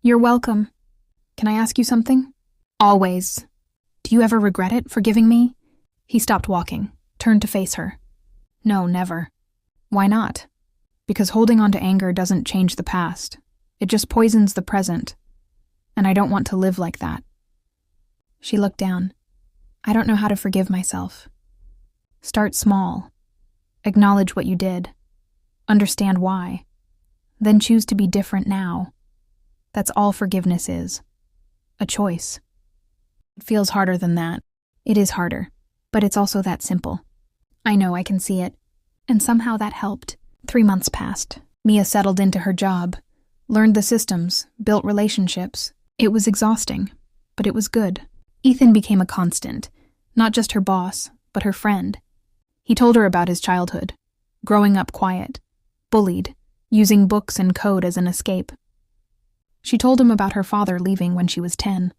You're welcome. Can I ask you something? Always. Do you ever regret it, forgiving me? He stopped walking, turned to face her. No, never. Why not? Because holding on to anger doesn't change the past. It just poisons the present. And I don't want to live like that. She looked down. I don't know how to forgive myself. Start small. Acknowledge what you did. Understand why. Then choose to be different now. That's all forgiveness is. A choice. It feels harder than that. It is harder, but it's also that simple. I know, I can see it. And somehow that helped. 3 months passed. Mia settled into her job, learned the systems, built relationships. It was exhausting, but it was good. Ethan became a constant, not just her boss, but her friend. He told her about his childhood, growing up quiet, bullied, using books and code as an escape. She told him about her father leaving when she was 10.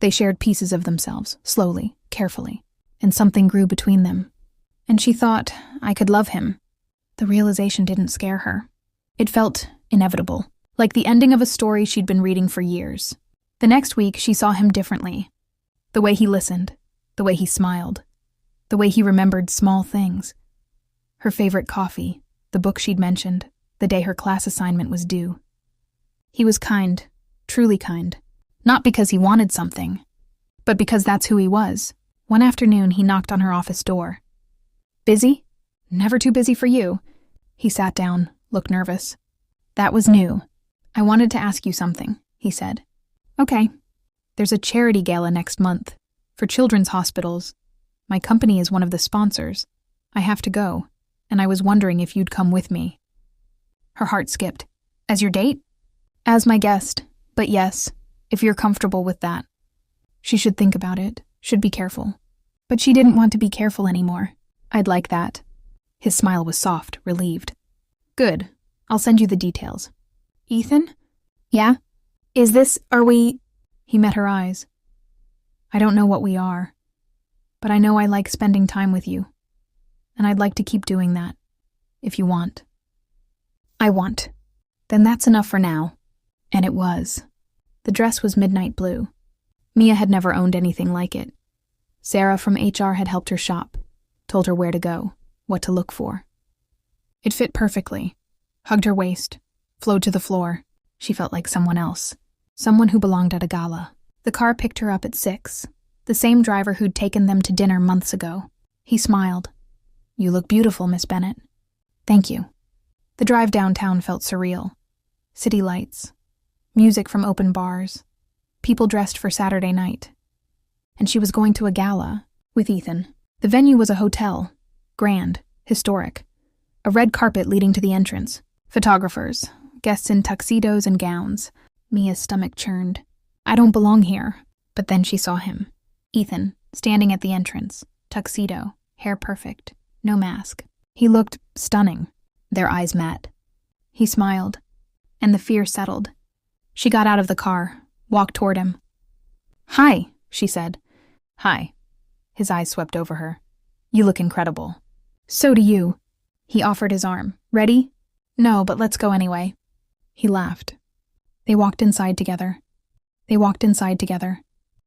They shared pieces of themselves, slowly, carefully, and something grew between them. And she thought, I could love him. The realization didn't scare her. It felt inevitable, like the ending of a story she'd been reading for years. The next week, she saw him differently. The way he listened, the way he smiled, the way he remembered small things. Her favorite coffee, the book she'd mentioned, the day her class assignment was due. He was kind, truly kind, not because he wanted something, but because that's who he was. One afternoon, he knocked on her office door. Busy? Never too busy for you. He sat down, looked nervous. That was new. I wanted to ask you something, he said. Okay. There's a charity gala next month for children's hospitals. My company is one of the sponsors. I have to go, and I was wondering if you'd come with me. Her heart skipped. As your date? As my guest, but yes, if you're comfortable with that. She should think about it, should be careful. But she didn't want to be careful anymore. I'd like that. His smile was soft, relieved. Good. I'll send you the details. Ethan? Yeah? Are we... He met her eyes. I don't know what we are, but I know I like spending time with you, and I'd like to keep doing that, if you want. I want. Then that's enough for now. And it was. The dress was midnight blue. Mia had never owned anything like it. Sarah from HR had helped her shop, told her where to go, what to look for. It fit perfectly, hugged her waist, flowed to the floor. She felt like someone else. Someone who belonged at a gala. The car picked her up at 6, the same driver who'd taken them to dinner months ago. He smiled. You look beautiful, Miss Bennett. Thank you. The drive downtown felt surreal. City lights, music from open bars, people dressed for Saturday night. And she was going to a gala with Ethan. The venue was a hotel, grand, historic. A red carpet leading to the entrance. Photographers, guests in tuxedos and gowns. Mia's stomach churned. I don't belong here. But then she saw him. Ethan, standing at the entrance. Tuxedo, hair perfect, no mask. He looked stunning. Their eyes met. He smiled, and the fear settled. She got out of the car, walked toward him. Hi, she said. Hi. His eyes swept over her. You look incredible. So do you. He offered his arm. Ready? No, but let's go anyway. He laughed. They walked inside together.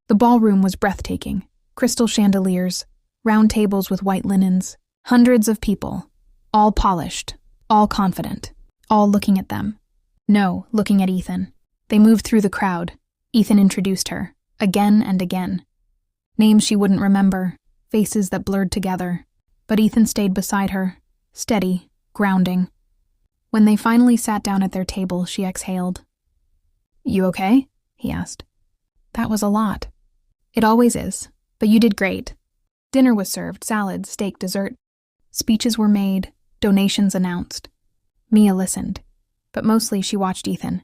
The ballroom was breathtaking. Crystal chandeliers, round tables with white linens, hundreds of people, all polished, all confident, all looking at them. No, looking at Ethan. They moved through the crowd. Ethan introduced her, again and again. Names she wouldn't remember, faces that blurred together. But Ethan stayed beside her, steady, grounding. When they finally sat down at their table, she exhaled. You okay? He asked. That was a lot. It always is, but you did great. Dinner was served, salad, steak, dessert. Speeches were made, donations announced. Mia listened, but mostly she watched Ethan.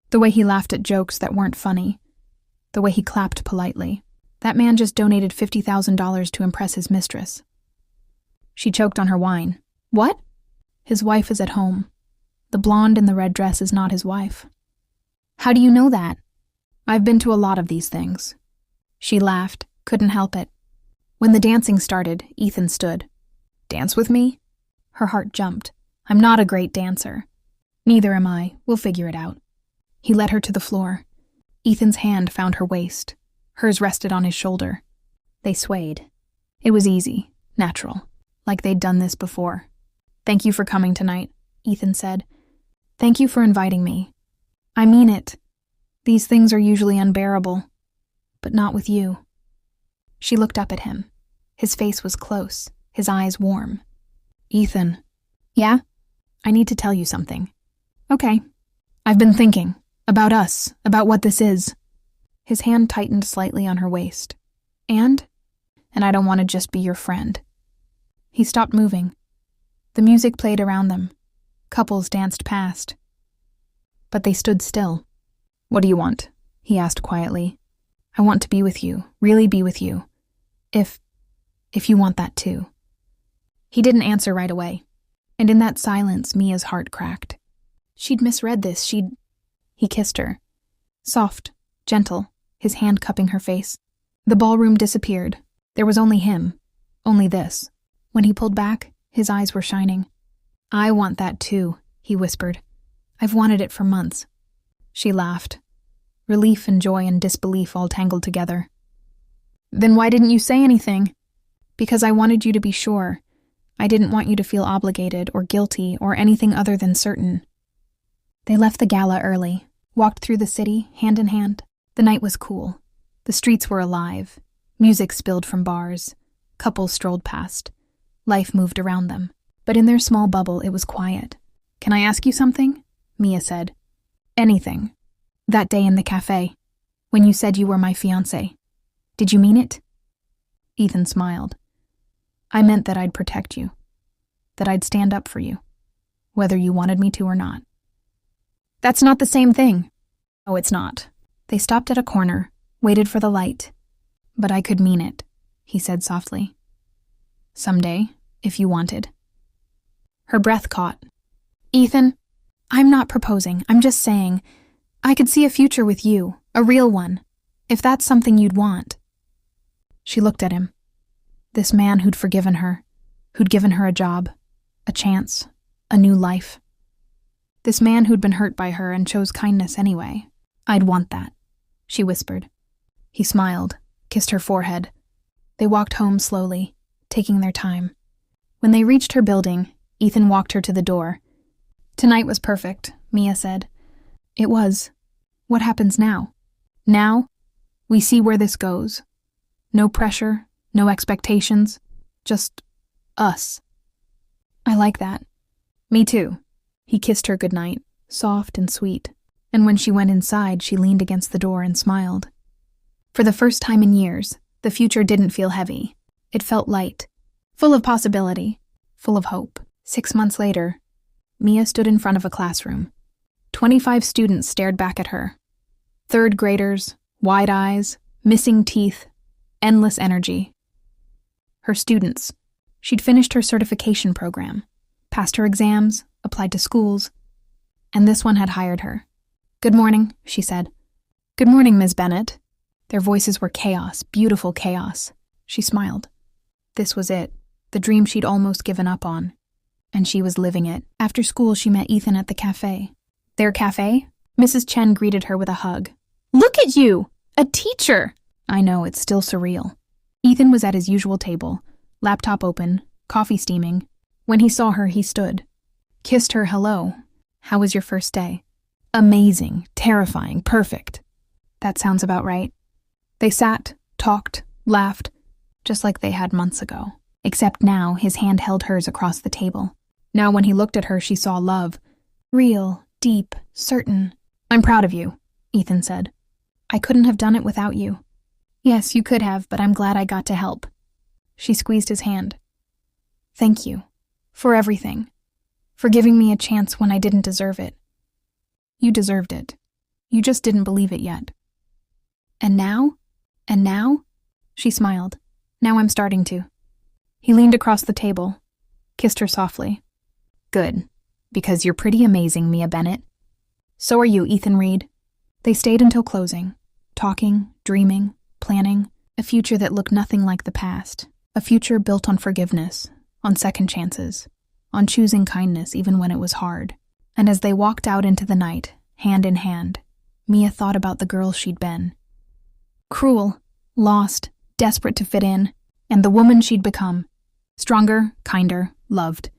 The way he laughed at jokes that weren't funny. The way he clapped politely. That man just donated $50,000 to impress his mistress. She choked on her wine. What? His wife is at home. The blonde in the red dress is not his wife. How do you know that? I've been to a lot of these things. She laughed, couldn't help it. When the dancing started, Ethan stood. Dance with me? Her heart jumped. I'm not a great dancer. Neither am I. We'll figure it out. He led her to the floor. Ethan's hand found her waist. Hers rested on his shoulder. They swayed. It was easy, natural, like they'd done this before. "Thank you for coming tonight," Ethan said. "Thank you for inviting me. I mean it. These things are usually unbearable, but not with you." She looked up at him. His face was close, his eyes warm. "Ethan." "Yeah? I need to tell you something." "Okay. I've been thinking. About us. About what this is." His hand tightened slightly on her waist. And I don't want to just be your friend." He stopped moving. The music played around them. Couples danced past. But they stood still. "What do you want?" he asked quietly. "I want to be with you, really be with you. If you want that too." He didn't answer right away, and in that silence Mia's heart cracked. She'd misread this, He kissed her. Soft, gentle, his hand cupping her face. The ballroom disappeared. There was only him. Only this. When he pulled back, his eyes were shining. "I want that too," he whispered. "I've wanted it for months." She laughed. Relief and joy and disbelief all tangled together. "Then why didn't you say anything?" "Because I wanted you to be sure. I didn't want you to feel obligated or guilty or anything other than certain." They left the gala early, walked through the city, hand in hand. The night was cool. The streets were alive. Music spilled from bars. Couples strolled past. Life moved around them. But in their small bubble, it was quiet. "Can I ask you something?" Mia said. "Anything. That day in the cafe, when you said you were my fiancé. Did you mean it?" Ethan smiled. "I meant that I'd protect you. That I'd stand up for you, whether you wanted me to or not." "That's not the same thing." "Oh, it's not." They stopped at a corner, waited for the light. "But I could mean it," he said softly. "Someday, if you wanted." Her breath caught. "Ethan, I'm not proposing. I'm just saying, I could see a future with you, a real one, if that's something you'd want." She looked at him. This man who'd forgiven her, who'd given her a job, a chance, a new life. This man who'd been hurt by her and chose kindness anyway. "I'd want that," she whispered. He smiled, kissed her forehead. They walked home slowly, taking their time. When they reached her building, Ethan walked her to the door. "Tonight was perfect," Mia said. "It was. What happens now?" "Now, we see where this goes. No pressure, no expectations, just us." "I like that." "Me too." He kissed her goodnight, soft and sweet, and when she went inside, she leaned against the door and smiled. For the first time in years, the future didn't feel heavy. It felt light, full of possibility, full of hope. 6 months later, Mia stood in front of a classroom. 25 students stared back at her. Third graders, wide eyes, missing teeth, endless energy. Her students. She'd finished her certification program, passed her exams, applied to schools, and this one had hired her. "Good morning," she said. "Good morning, Ms. Bennett." Their voices were chaos, beautiful chaos. She smiled. This was it, the dream she'd almost given up on. And she was living it. After school, she met Ethan at the cafe. "Their cafe?" Mrs. Chen greeted her with a hug. "Look at you! A teacher!" "I know, it's still surreal." Ethan was at his usual table, laptop open, coffee steaming. When he saw her, he stood. Kissed her hello. "How was your first day?" "Amazing, terrifying, perfect." "That sounds about right." They sat, talked, laughed, just like they had months ago. Except now, his hand held hers across the table. Now when he looked at her, she saw love. Real, deep, certain. "I'm proud of you," Ethan said. "I couldn't have done it without you." "Yes, you could have, but I'm glad I got to help." She squeezed his hand. "Thank you. For everything. For giving me a chance when I didn't deserve it. You deserved it. You just didn't believe it yet." "And now? And now?" She smiled. "Now I'm starting to." He leaned across the table, kissed her softly. "Good. Because you're pretty amazing, Mia Bennett." "So are you, Ethan Reed." They stayed until closing, talking, dreaming, planning, a future that looked nothing like the past, a future built on forgiveness, on second chances, on choosing kindness even when it was hard. And as they walked out into the night, hand in hand, Mia thought about the girl she'd been. Cruel, lost, desperate to fit in, and the woman she'd become. Stronger, kinder, loved.